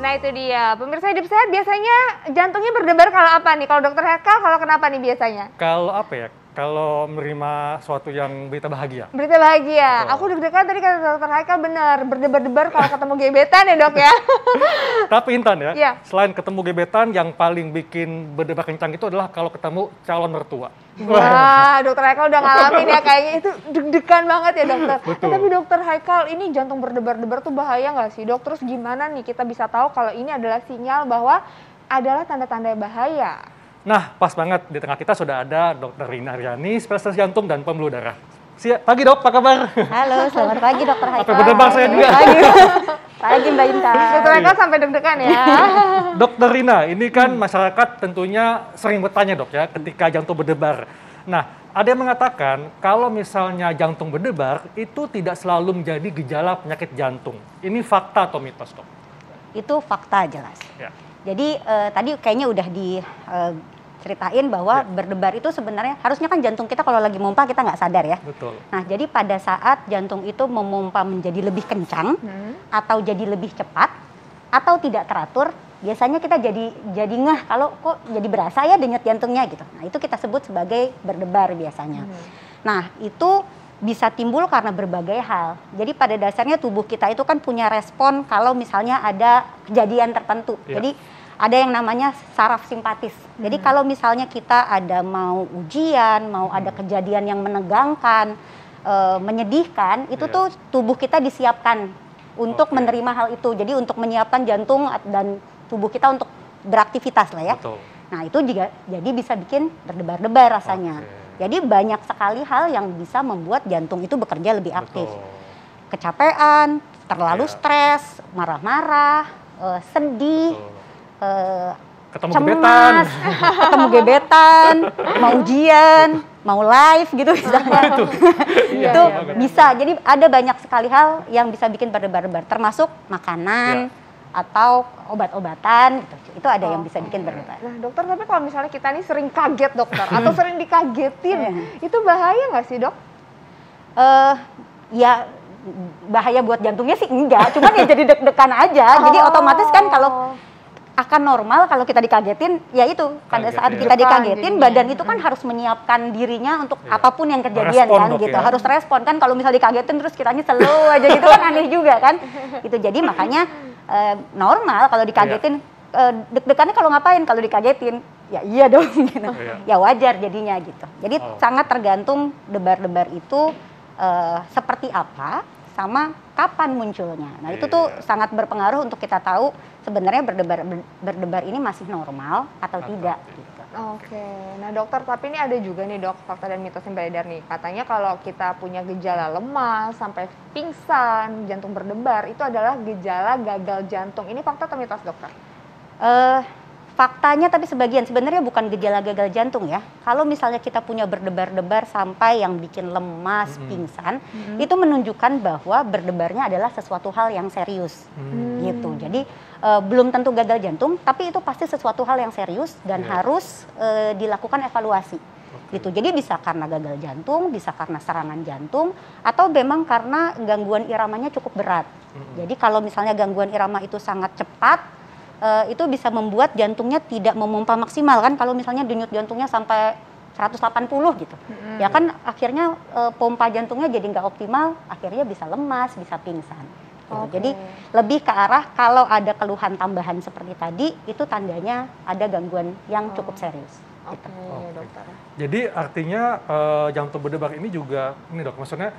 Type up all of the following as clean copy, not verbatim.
Nah itu dia, pemirsa hidup sehat biasanya jantungnya berdebar kalau apa nih? Kalau dokter Hekal, kalau kenapa nih biasanya? Kalau apa ya? Kalau menerima suatu yang berita bahagia. Berita bahagia. Betul. Aku deg-degan tadi kata dokter Hekal bener, berdebar-debar kalau ketemu gebetan ya dok ya. Tapi Intan ya, Iya. selain ketemu gebetan, yang paling bikin berdebar kencang itu adalah kalau ketemu calon mertua. Wah, dokter Haikal udah ngalamin ya kayaknya itu deg-degan banget ya dokter. Betul. Tapi dokter Haikal ini jantung berdebar-debar tuh bahaya nggak sih dok? Terus gimana nih kita bisa tahu kalau ini adalah sinyal bahwa adalah tanda-tanda bahaya? Nah, pas banget di tengah kita sudah ada Dr. Rina Aryani, spesialis jantung dan pembuluh darah. Pagi dok, apa kabar? Halo, selamat pagi dokter Haikal. Sampai berdebar saya juga. Pagi Mbak Intan. Dokter Haikal sampai deg-degan ya. Dokter Rina, ini kan masyarakat tentunya sering bertanya dok ya, ketika jantung berdebar. Nah, ada yang mengatakan kalau misalnya jantung berdebar, itu tidak selalu menjadi gejala penyakit jantung. Ini fakta atau mitos dok? Itu fakta jelas. Ya. Jadi tadi kayaknya udah diceritain bahwa berdebar itu sebenarnya harusnya kan jantung kita kalau lagi mompa kita nggak sadar ya. Betul. Nah jadi pada saat jantung itu memompa menjadi lebih kencang atau jadi lebih cepat atau tidak teratur, biasanya kita jadi ngeh kalau kok jadi berasa ya denyut jantungnya gitu. Nah itu kita sebut sebagai berdebar biasanya. Nah itu bisa timbul karena berbagai hal. Jadi pada dasarnya tubuh kita itu kan punya respon kalau misalnya ada kejadian tertentu. Ya. Jadi ada yang namanya saraf simpatis. Jadi kalau misalnya kita ada mau ujian, mau ada kejadian yang menegangkan, menyedihkan, itu tuh tubuh kita disiapkan untuk menerima hal itu. Jadi untuk menyiapkan jantung dan tubuh kita untuk beraktivitas lah ya. Betul. Nah itu juga jadi bisa bikin berdebar-debar rasanya. Jadi banyak sekali hal yang bisa membuat jantung itu bekerja lebih aktif. Kecapean, terlalu stres, marah-marah, sedih, ketemu cemas, gebetan. ketemu gebetan, mau ujian, mau live gitu misalnya. Itu bisa. Jadi ada banyak sekali hal yang bisa bikin berdebar-debar, termasuk makanan atau obat-obatan gitu. Itu ada yang bisa bikin berdebar. Nah dokter, tapi kalau misalnya kita nih sering kaget dokter atau sering dikagetin, itu bahaya nggak sih dok? Ya bahaya buat jantungnya sih enggak, cuman ya jadi deg-degan aja. Jadi otomatis kan kalau akan normal kalau kita dikagetin, ya itu pada saat kita dikagetin badan itu kan harus menyiapkan dirinya untuk apapun yang kejadian respon, kan dok, gitu. ya? Harus respon kan, kalau misalnya dikagetin terus kitanya slow aja gitu kan aneh juga kan. Itu jadi makanya normal kalau dikagetin, deg-degannya kalau ngapain? Kalau dikagetin ya iya dong gitu. Ya wajar jadinya gitu. Jadi sangat tergantung debar-debar itu seperti apa sama kapan munculnya. Nah itu tuh sangat berpengaruh untuk kita tahu sebenarnya berdebar ini masih normal atau tidak. Gitu. Oke, nah dokter, tapi ini ada juga nih dok fakta dan mitos yang beredar nih. Katanya kalau kita punya gejala lemas sampai pingsan, jantung berdebar, itu adalah gejala gagal jantung. Ini fakta atau mitos dokter? Faktanya tapi sebagian, sebenarnya bukan gejala gagal jantung ya. Kalau misalnya kita punya berdebar-debar sampai yang bikin lemas, pingsan, itu menunjukkan bahwa berdebarnya adalah sesuatu hal yang serius. Gitu. Jadi belum tentu gagal jantung, tapi itu pasti sesuatu hal yang serius dan harus dilakukan evaluasi. Gitu. Jadi bisa karena gagal jantung, bisa karena serangan jantung, atau memang karena gangguan iramanya cukup berat. Jadi kalau misalnya gangguan irama itu sangat cepat, itu bisa membuat jantungnya tidak memompa maksimal kan. Kalau misalnya denyut jantungnya sampai 180 gitu, ya kan akhirnya pompa jantungnya jadi nggak optimal, akhirnya bisa lemas, bisa pingsan. Gitu. Jadi lebih ke arah kalau ada keluhan tambahan seperti tadi, itu tandanya ada gangguan yang cukup serius. Gitu. Dokter. Jadi artinya jantung berdebar ini juga, ini dok, maksudnya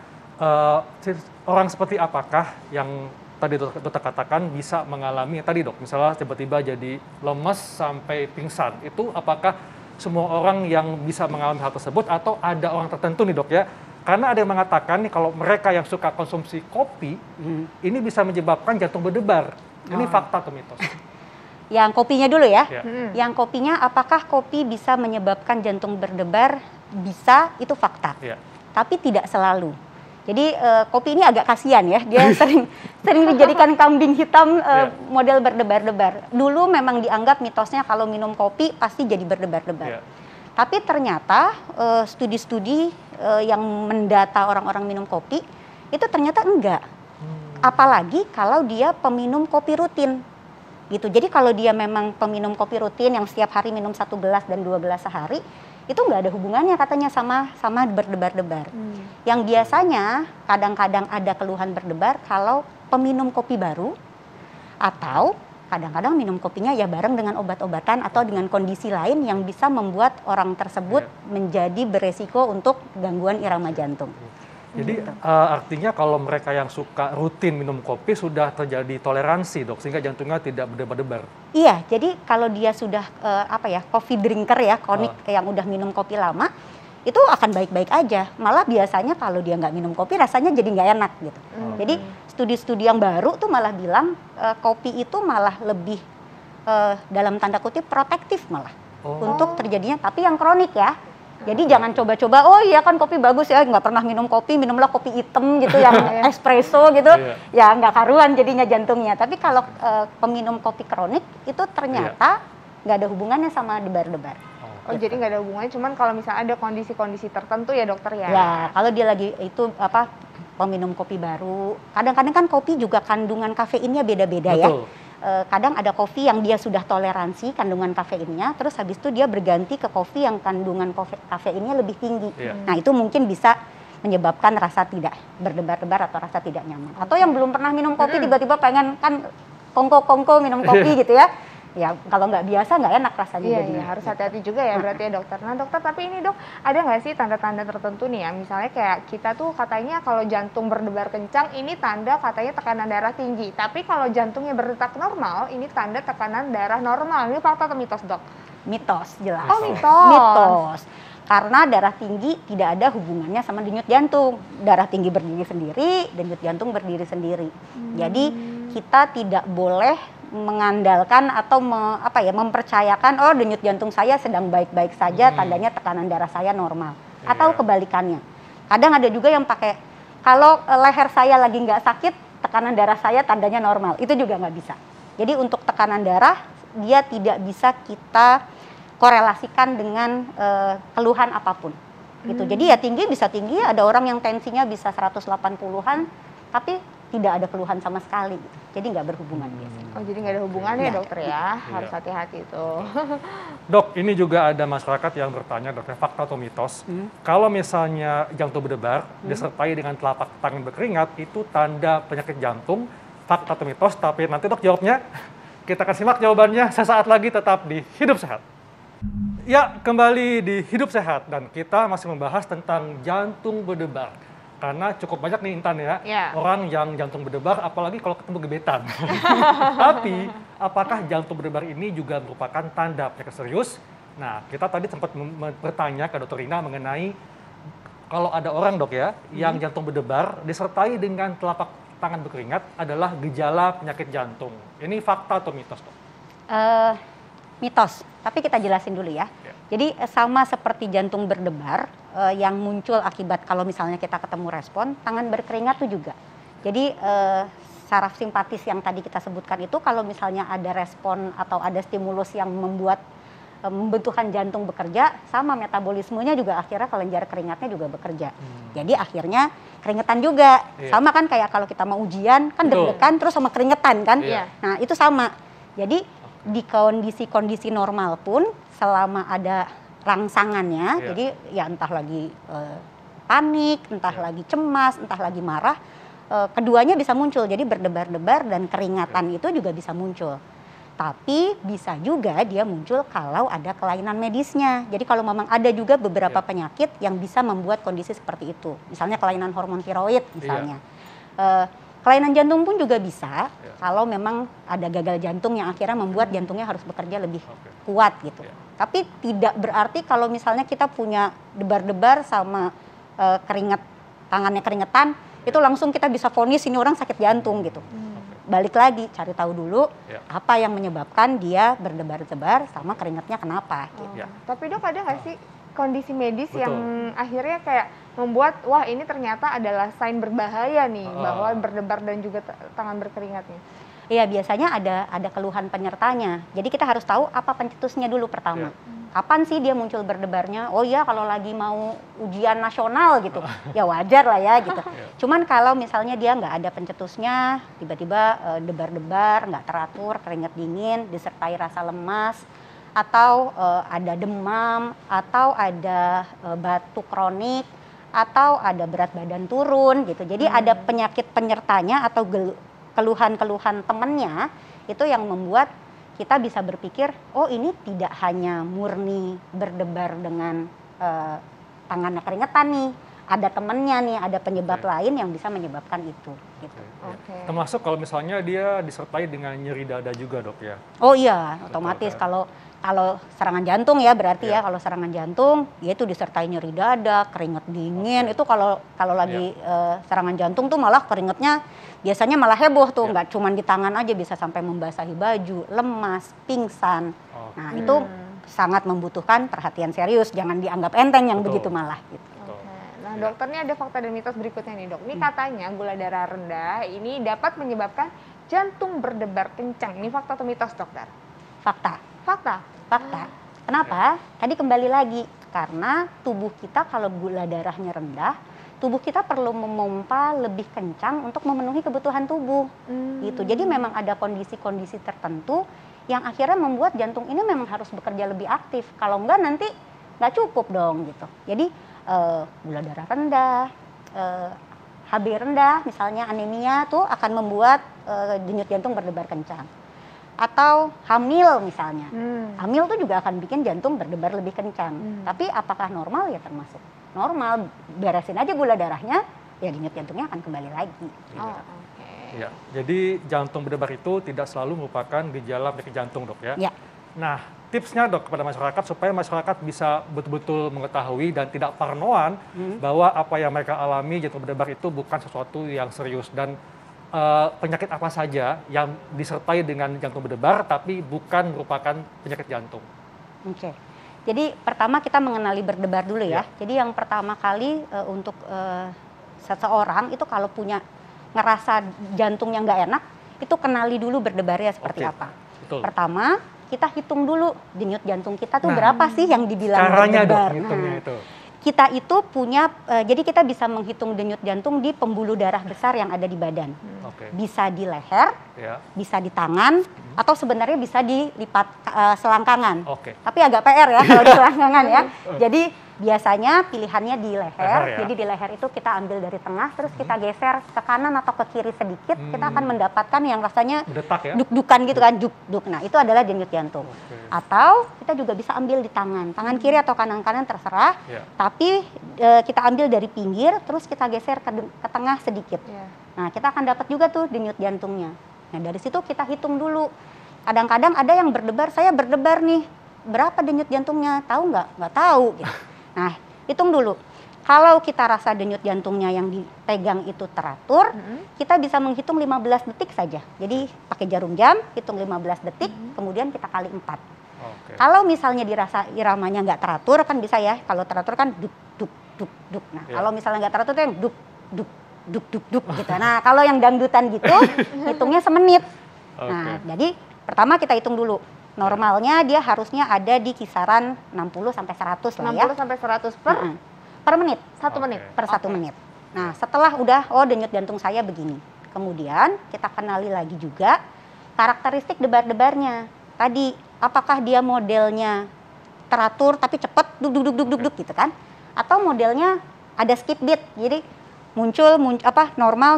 orang seperti apakah yang tadi dokter katakan bisa mengalami tadi dok, misalnya tiba-tiba jadi lemes sampai pingsan, itu apakah semua orang yang bisa mengalami hal tersebut atau ada orang tertentu nih dok ya? Karena ada yang mengatakan nih kalau mereka yang suka konsumsi kopi, ini bisa menyebabkan jantung berdebar. Ini fakta atau mitos? Yang kopinya dulu ya. Yang kopinya, apakah kopi bisa menyebabkan jantung berdebar? Bisa, itu fakta. Tapi tidak selalu. Jadi kopi ini agak kasihan ya, dia sering dijadikan kambing hitam model berdebar-debar. Dulu memang dianggap mitosnya kalau minum kopi pasti jadi berdebar-debar. Tapi ternyata studi-studi yang mendata orang-orang minum kopi itu ternyata enggak. Apalagi kalau dia peminum kopi rutin. gitu. Jadi kalau dia memang peminum kopi rutin yang setiap hari minum 1 gelas dan 2 gelas sehari, itu nggak ada hubungannya katanya sama berdebar-debar. Yang biasanya kadang-kadang ada keluhan berdebar kalau peminum kopi baru atau kadang-kadang minum kopinya ya bareng dengan obat-obatan atau dengan kondisi lain yang bisa membuat orang tersebut menjadi beresiko untuk gangguan irama jantung. Jadi artinya kalau mereka yang suka rutin minum kopi sudah terjadi toleransi dok, sehingga jantungnya tidak berdebar-debar. Iya, jadi kalau dia sudah coffee drinker ya, kronik yang udah minum kopi lama, itu akan baik-baik aja. Malah biasanya kalau dia nggak minum kopi rasanya jadi nggak enak gitu. Jadi studi-studi yang baru tuh malah bilang kopi itu malah lebih dalam tanda kutip protektif malah untuk terjadinya, tapi yang kronik ya. Jadi jangan coba-coba, oh iya kan kopi bagus ya, nggak pernah minum kopi, minumlah kopi hitam gitu yang espresso gitu, ya nggak karuan jadinya jantungnya. Tapi kalau peminum kopi kronik itu ternyata nggak ada hubungannya sama debar-debar. Oh jadi nggak ada hubungannya, cuman kalau misalnya ada kondisi-kondisi tertentu ya dokter ya? Ya kalau dia lagi itu peminum kopi baru, kadang-kadang kan kopi juga kandungan kafeinnya beda-beda ya. Kadang ada kopi yang dia sudah toleransi kandungan kafeinnya, terus habis itu dia berganti ke kopi yang kandungan kafeinnya lebih tinggi. Nah itu mungkin bisa menyebabkan rasa tidak berdebar-debar atau rasa tidak nyaman. Atau yang belum pernah minum kopi tiba-tiba pengen kan kongko-kongko minum kopi gitu ya. Ya kalau nggak biasa nggak enak rasanya. Iya, harus hati-hati juga ya berarti ya dokter. Nah dokter, tapi ini dok, ada nggak sih tanda-tanda tertentu nih ya, misalnya kayak kita tuh katanya kalau jantung berdebar kencang ini tanda katanya tekanan darah tinggi, tapi kalau jantungnya berdetak normal ini tanda tekanan darah normal. Ini fakta atau mitos dok? Mitos, jelas. Oh mitos. Mitos. Karena darah tinggi tidak ada hubungannya sama denyut jantung. Darah tinggi berdiri sendiri, denyut jantung berdiri sendiri. Jadi kita tidak boleh mengandalkan atau mempercayakan oh denyut jantung saya sedang baik-baik saja, tandanya tekanan darah saya normal. Atau kebalikannya. Kadang ada juga yang pakai kalau leher saya lagi nggak sakit, tekanan darah saya tandanya normal. Itu juga nggak bisa. Jadi untuk tekanan darah dia tidak bisa kita korelasikan dengan keluhan apapun. Gitu. Jadi ya tinggi bisa tinggi, ada orang yang tensinya bisa 180-an tapi tidak ada keluhan sama sekali, gitu. Jadi nggak berhubungan biasanya. Oh jadi nggak ada hubungannya ya dokter ya, harus hati-hati itu. Dok, ini juga ada masyarakat yang bertanya dokter, fakta atau mitos, kalau misalnya jantung berdebar disertai dengan telapak tangan berkeringat, itu tanda penyakit jantung, fakta atau mitos, tapi nanti dok jawabnya, kita akan simak jawabannya sesaat lagi tetap di Hidup Sehat. Ya, kembali di Hidup Sehat, dan kita masih membahas tentang jantung berdebar. Karena cukup banyak nih Intan ya, orang yang jantung berdebar, apalagi kalau ketemu gebetan. Tapi, apakah jantung berdebar ini juga merupakan tanda penyakit serius? Nah, kita tadi sempat bertanya ke Dr. Rina mengenai kalau ada orang dok ya, yang jantung berdebar disertai dengan telapak tangan berkeringat adalah gejala penyakit jantung. Ini fakta atau mitos dok? Mitos, tapi kita jelasin dulu ya. Jadi sama seperti jantung berdebar yang muncul akibat kalau misalnya kita ketemu respon, tangan berkeringat itu juga. Jadi saraf simpatis yang tadi kita sebutkan itu kalau misalnya ada respon atau ada stimulus yang membuat membentukkan jantung bekerja, sama metabolismenya juga akhirnya kelenjar keringatnya juga bekerja. Jadi akhirnya keringetan juga. Sama kan kayak kalau kita mau ujian, kan deg-degan terus sama keringetan kan. Nah itu sama. Jadi di kondisi-kondisi normal pun selama ada rangsangannya, jadi ya entah lagi panik, entah lagi cemas, entah lagi marah, keduanya bisa muncul. Jadi berdebar-debar dan keringatan itu juga bisa muncul. Tapi bisa juga dia muncul kalau ada kelainan medisnya. Jadi kalau memang ada juga beberapa penyakit yang bisa membuat kondisi seperti itu. Misalnya kelainan hormon tiroid misalnya. Kelainan jantung pun juga bisa kalau memang ada gagal jantung yang akhirnya membuat jantungnya harus bekerja lebih kuat gitu. Tapi tidak berarti kalau misalnya kita punya debar-debar sama tangannya keringetan, itu langsung kita bisa vonis ini orang sakit jantung gitu. Balik lagi cari tahu dulu apa yang menyebabkan dia berdebar-debar sama keringetnya kenapa. Gitu. Tapi dok ada nggak sih kondisi medis yang akhirnya kayak membuat wah ini ternyata adalah sign berbahaya nih bahwa berdebar dan juga tangan berkeringatnya? Iya, biasanya ada keluhan penyertanya. Jadi kita harus tahu apa pencetusnya dulu pertama. Kapan sih dia muncul berdebarnya? Oh iya, kalau lagi mau ujian nasional gitu, ya wajar lah ya gitu. Cuman kalau misalnya dia nggak ada pencetusnya, tiba-tiba debar-debar, nggak teratur, keringat dingin, disertai rasa lemas, atau ada demam, atau ada batuk kronik, atau ada berat badan turun gitu. Jadi ada penyakit penyertanya atau keluhan-keluhan temennya, itu yang membuat kita bisa berpikir, oh ini tidak hanya murni berdebar dengan tangannya keringetan nih, ada temennya nih, ada penyebab lain yang bisa menyebabkan itu. Gitu. Termasuk kalau misalnya dia disertai dengan nyeri dada juga, Dok ya? Oh iya, otomatis kalau serangan jantung ya berarti ya, kalau serangan jantung ya itu disertai nyeri dada, keringat dingin. Itu kalau lagi serangan jantung tuh malah keringatnya biasanya malah heboh tuh, nggak cuma di tangan aja, bisa sampai membasahi baju, lemas, pingsan. Nah itu sangat membutuhkan perhatian serius, jangan dianggap enteng yang begitu malah gitu. Nah dokter, ini ada fakta dan mitos berikutnya nih dok. Ini katanya gula darah rendah ini dapat menyebabkan jantung berdebar kencang. Ini fakta atau mitos dokter? Fakta. Fakta. Kenapa? Tadi kembali lagi, karena tubuh kita kalau gula darahnya rendah, tubuh kita perlu memompa lebih kencang untuk memenuhi kebutuhan tubuh. Gitu. Jadi memang ada kondisi-kondisi tertentu yang akhirnya membuat jantung ini memang harus bekerja lebih aktif. Kalau enggak nanti nggak cukup dong gitu. Jadi gula darah rendah, HB rendah, misalnya anemia tuh akan membuat denyut jantung berdebar kencang. Atau hamil misalnya, hamil tuh juga akan bikin jantung berdebar lebih kencang. Tapi apakah normal? Ya termasuk normal. Beresin aja gula darahnya, ya denyut jantungnya akan kembali lagi. Ya, jadi jantung berdebar itu tidak selalu merupakan gejala penyakit jantung, Dok ya? Ya. Nah, tipsnya Dok kepada masyarakat supaya masyarakat bisa betul-betul mengetahui dan tidak parnoan bahwa apa yang mereka alami jantung berdebar itu bukan sesuatu yang serius, dan penyakit apa saja yang disertai dengan jantung berdebar tapi bukan merupakan penyakit jantung. Oke. Jadi pertama kita mengenali berdebar dulu ya. Jadi yang pertama kali untuk seseorang itu kalau punya ngerasa jantungnya nggak enak, itu kenali dulu berdebarnya seperti apa. Betul. Pertama kita hitung dulu denyut jantung kita tuh berapa sih yang dibilang caranya berdebar. Dok, hitungnya itu. Kita itu punya, jadi kita bisa menghitung denyut jantung di pembuluh darah besar yang ada di badan. Bisa di leher, bisa di tangan, atau sebenarnya bisa dilipat selangkangan. Tapi agak PR ya kalau di selangkangan ya. Jadi biasanya pilihannya di leher, jadi di leher itu kita ambil dari tengah, terus kita geser ke kanan atau ke kiri sedikit, kita akan mendapatkan yang rasanya duk-dukan gitu kan, duk-duk. Nah itu adalah denyut jantung. Atau kita juga bisa ambil di tangan kiri atau kanan-kanan terserah, tapi kita ambil dari pinggir, terus kita geser ke tengah sedikit. Nah kita akan dapat juga tuh denyut jantungnya. Nah dari situ kita hitung dulu. Kadang-kadang ada yang berdebar, saya berdebar nih, berapa denyut jantungnya? Tahu nggak? Nggak tahu. Gitu. Nah, hitung dulu. Kalau kita rasa denyut jantungnya yang dipegang itu teratur, kita bisa menghitung 15 detik saja. Jadi pakai jarum jam, hitung 15 detik, kemudian kita kali 4. Kalau misalnya dirasa iramanya nggak teratur, kan bisa ya. Kalau teratur kan duk, duk, duk, duk. Nah, kalau misalnya nggak teratur itu yang duk, duk, duk, duk, duk gitu. Nah, kalau yang dangdutan gitu, hitungnya semenit. Nah, jadi pertama kita hitung dulu. Normalnya dia harusnya ada di kisaran 60 sampai 100 lah ya. 60 sampai 100 per menit. 1 menit per 1 menit. Nah, setelah udah denyut jantung saya begini. Kemudian kita kenali lagi juga karakteristik debar-debarnya. Tadi apakah dia modelnya teratur tapi cepat duk duk duk duk duk duk gitu kan? Atau modelnya ada skip beat. Jadi muncul normal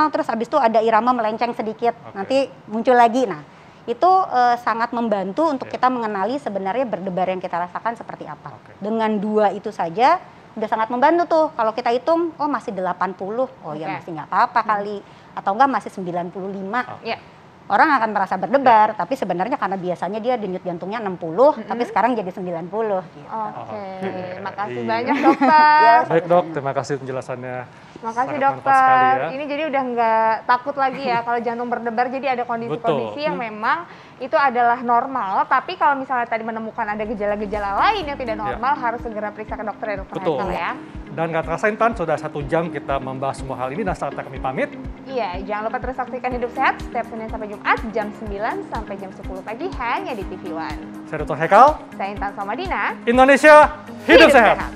terus habis itu ada irama melenceng sedikit. Nanti muncul lagi. Nah, itu sangat membantu untuk kita mengenali sebenarnya berdebar yang kita rasakan seperti apa. Dengan 2 itu saja udah sangat membantu tuh. Kalau kita hitung, oh masih 80, ya masih nggak apa-apa kali. Atau enggak masih 95. Orang akan merasa berdebar, tapi sebenarnya karena biasanya dia denyut jantungnya 60, tapi sekarang jadi 90. Gitu. Makasih banyak dokter. Baik dok, terima kasih penjelasannya. Makasih dokter. Ya. Ini jadi udah nggak takut lagi ya kalau jantung berdebar. Jadi ada kondisi-kondisi yang memang itu adalah normal. Tapi kalau misalnya tadi menemukan ada gejala-gejala lain yang tidak normal, harus segera periksa ke dokter ya dokter. Betul. Ya. Dan nggak terasa Intan, sudah 1 jam kita membahas semua hal ini dan saatnya kami pamit. Iya, jangan lupa terus saksikan Hidup Sehat setiap Senin sampai Jumat jam 9 sampai jam 10 pagi hanya di TV One. Saya Dr. Hekal, Saya Intan Somadina. Indonesia Hidup Sehat!